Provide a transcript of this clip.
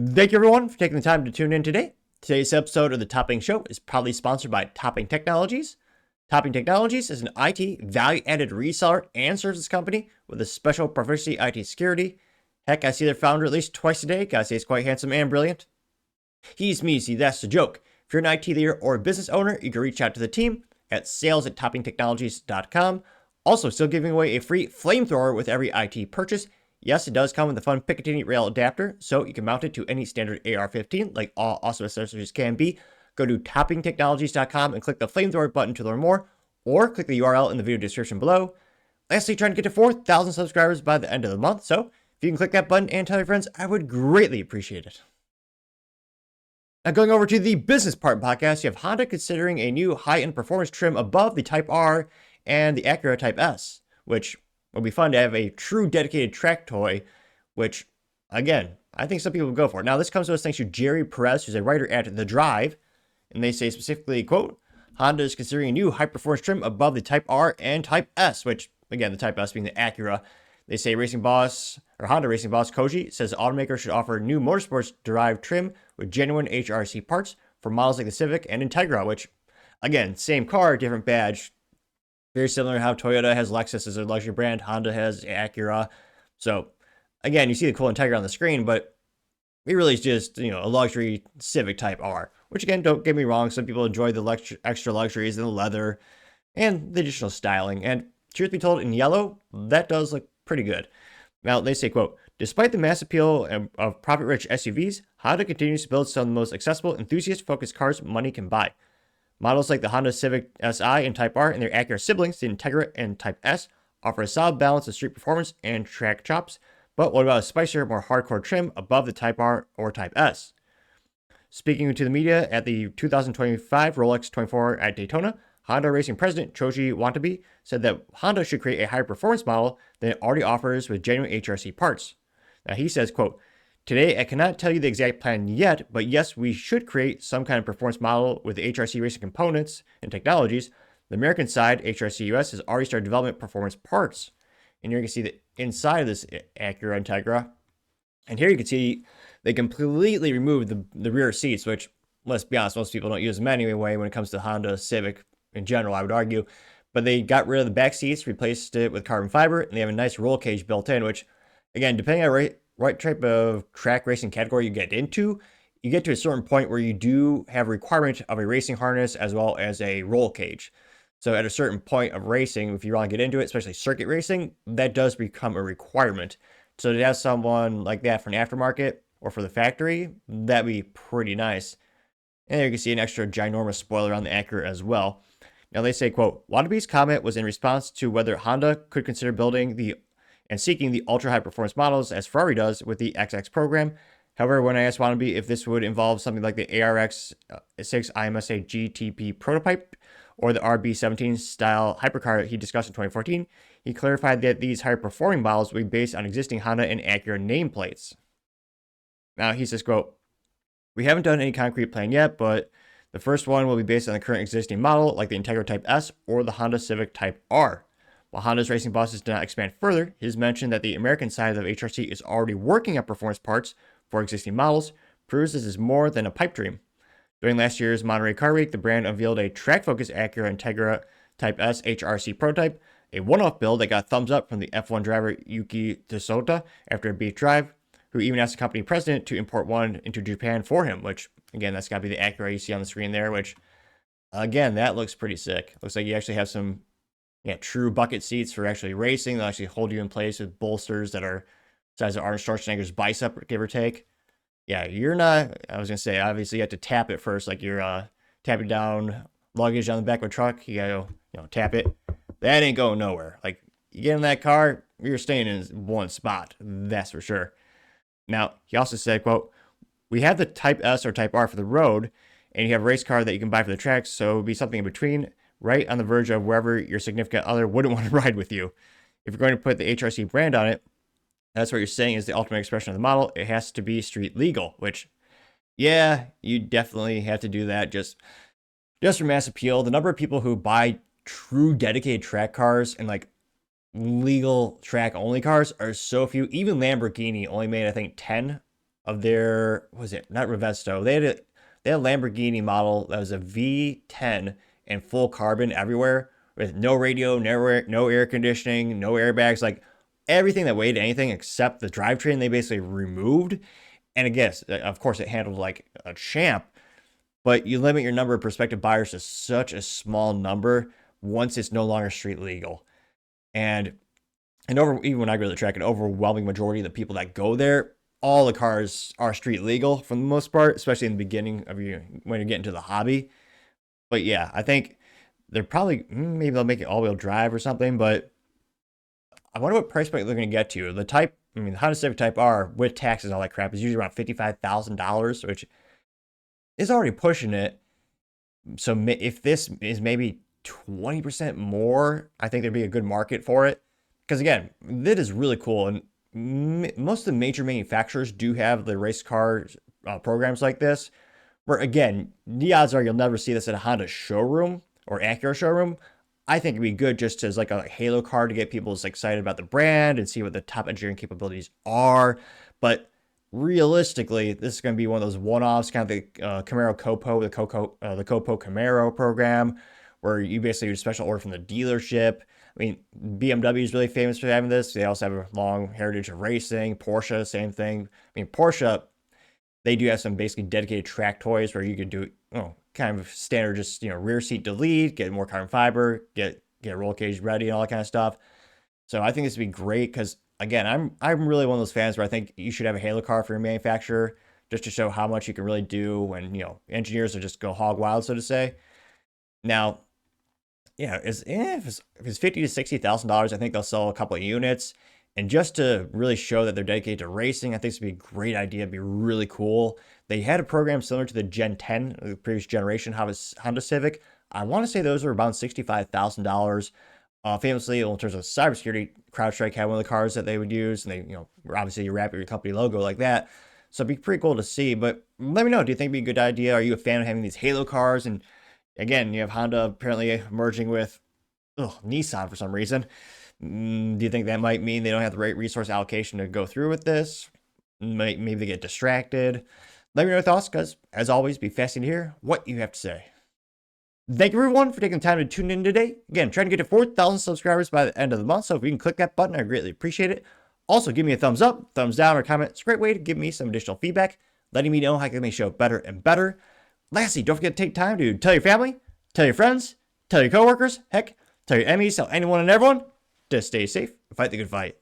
Thank you everyone for taking the time to tune in today. Today's episode of the Topping Show is proudly sponsored by Topping Technologies. Topping Technologies is an IT value-added reseller and services company with a special proficiency IT security. Heck, I see their founder at least twice a day. Gotta say he's quite handsome and brilliant. He's me, see, that's the joke. If you're an IT leader or a business owner, you can reach out to the team at sales@toppingtechnologies.com. Also, still giving away a free flamethrower with every IT purchase. Yes, it does come with a fun Picatinny rail adapter, so you can mount it to any standard AR-15, like all awesome accessories can be. Go to toppingtechnologies.com and click the flamethrower button to learn more, or click the URL in the video description below. Lastly, trying to get to 4,000 subscribers by the end of the month, so if you can click that button and tell your friends, I would greatly appreciate it. Now, going over to the business part podcast, you have Honda considering a new high-end performance trim above the Type R and the Acura Type S, which would be fun to have a true dedicated track toy, which, again, I think some people would go for. Now, this comes to us thanks to Jerry Perez, who's a writer at The Drive, and they say specifically, quote, Honda is considering a new high-performance trim above the Type R and Type S, which, again, the Type S being the Acura. They say Honda racing boss Koji says the automaker should offer new motorsports-derived trim with genuine HRC parts for models like the Civic and Integra, which, again, same car, different badge. Very similar to how Toyota has Lexus as a luxury brand, Honda has Acura. So, again, you see the cool Integra on the screen, but it really is just, a luxury Civic Type R. Which, again, don't get me wrong, some people enjoy the extra luxuries and the leather and the additional styling. And truth be told, in yellow, that does look pretty good. Now, they say, quote, despite the mass appeal of profit-rich SUVs, Honda continues to build some of the most accessible, enthusiast-focused cars money can buy. Models like the Honda Civic Si and Type R and their Acura siblings, the Integra and Type S, offer a solid balance of street performance and track chops. But what about a spicier, more hardcore trim above the Type R or Type S? Speaking to the media at the 2025 Rolex 24 at Daytona, Honda Racing President Choji Watanabe said that Honda should create a higher performance model than it already offers with genuine HRC parts. Now he says, quote, today, I cannot tell you the exact plan yet, but yes, we should create some kind of performance model with the HRC racing components and technologies. The American side, HRC US, has already started development performance parts. And here you can see the inside of this Acura Integra. And here you can see they completely removed the rear seats, which, let's be honest, most people don't use them anyway when it comes to Honda Civic in general, I would argue. But they got rid of the back seats, replaced it with carbon fiber, and they have a nice roll cage built in, which, again, depending on what type of track racing category you get into, you get to a certain point where you do have a requirement of a racing harness as well as a roll cage. So at a certain point of racing, if you want to get into it, especially circuit racing, that does become a requirement. So to have someone like that for an aftermarket or for the factory, that'd be pretty nice. And there you can see an extra ginormous spoiler on the Acura as well. Now they say, quote, Watanabe's comment was in response to whether Honda could consider building and seeking the ultra-high performance models as Ferrari does with the XX program. However, when I asked Watanabe if this would involve something like the ARX 6 IMSA GTP prototype or the RB17 style hypercar he discussed in 2014, he clarified that these higher performing models would be based on existing Honda and Acura nameplates. Now he says, quote, we haven't done any concrete plan yet, but the first one will be based on the current existing model like the Integra Type S or the Honda Civic Type R. While Honda's racing bosses did not expand further, he has mentioned that the American side of HRC is already working on performance parts for existing models, proves this is more than a pipe dream. During last year's Monterey Car Week, the brand unveiled a track-focused Acura Integra Type S HRC prototype, a one-off build that got thumbs up from the F1 driver Yuki Tsunoda after a beat drive, who even asked the company president to import one into Japan for him, which, again, that's got to be the Acura you see on the screen there, which, again, that looks pretty sick. Looks like you actually have some true bucket seats for actually racing. They'll actually hold you in place with bolsters that are the size of Arnold Schwarzenegger's bicep, give or take. Yeah, you're not, I was going to say, obviously you have to tap it first, like you're tapping down luggage on the back of a truck. You got to, tap it. That ain't going nowhere. Like, you get in that car, you're staying in one spot. That's for sure. Now, he also said, quote, we have the Type S or Type R for the road, and you have a race car that you can buy for the track, so it would be something in between, right on the verge of wherever your significant other wouldn't want to ride with you. If you're going to put the HRC brand on it, that's what you're saying is the ultimate expression of the model. It has to be street legal, which, yeah, you definitely have to do that just for mass appeal. The number of people who buy true dedicated track cars and like legal track only cars are so few. Even Lamborghini only made, I think, 10 of their, what was it, not Revesto. They had a Lamborghini model that was a V10 and full carbon everywhere with no radio, no air conditioning, no airbags, like everything that weighed anything except the drivetrain they basically removed. And again, of course, it handled like a champ, but you limit your number of prospective buyers to such a small number once it's no longer street legal. And even when I go to the track, an overwhelming majority of the people that go there, all the cars are street legal for the most part, especially in the beginning of when you get into the hobby. But yeah, I think they're probably maybe they'll make it all-wheel drive or something. But I wonder what price point they're going to get to. The Honda Civic Type R with taxes and all that crap is usually around $55,000, which is already pushing it. So if this is maybe 20% more, I think there'd be a good market for it. Because again, that is really cool. And most of the major manufacturers do have the race car programs like this, where again, the odds are you'll never see this at a Honda showroom or Acura showroom. I think it'd be good just as like a halo car to get people excited about the brand and see what the top engineering capabilities are. But realistically, this is going to be one of those one-offs, kind of the Camaro Copo, the Copo Camaro program, where you basically do a special order from the dealership. I mean, BMW is really famous for having this. They also have a long heritage of racing. Porsche, same thing. I mean, Porsche, they do have some basically dedicated track toys where you can do kind of standard, just rear seat delete, get more carbon fiber, get roll cage ready, and all that kind of stuff. So I think this would be great because again, I'm really one of those fans where I think you should have a halo car for your manufacturer just to show how much you can really do when engineers will just go hog wild, so to say. Now, yeah, if it's $50,000 to $60,000, I think they'll sell a couple of units. And just to really show that they're dedicated to racing, I think this would be a great idea. It'd be really cool. They had a program similar to the Gen 10, the previous generation Honda Civic. I want to say those were about $65,000. Famously, in terms of cybersecurity, CrowdStrike had one of the cars that they would use, and they, obviously you wrap your company logo like that. So it'd be pretty cool to see. But let me know, do you think it'd be a good idea? Are you a fan of having these halo cars? And again, you have Honda apparently merging with Nissan for some reason. Do you think that might mean they don't have the right resource allocation to go through with this? Maybe they get distracted. Let me know your thoughts, because as always, be fascinated to hear what you have to say. Thank you everyone for taking the time to tune in today. Again, trying to get to 4,000 subscribers by the end of the month, so if you can click that button, I greatly appreciate it. Also, give me a thumbs up, thumbs down, or comment. It's a great way to give me some additional feedback, letting me know how I can make the show better and better. Lastly, don't forget to take time to tell your family, tell your friends, tell your coworkers, heck, tell your enemies, tell anyone and everyone to stay safe and fight the good fight.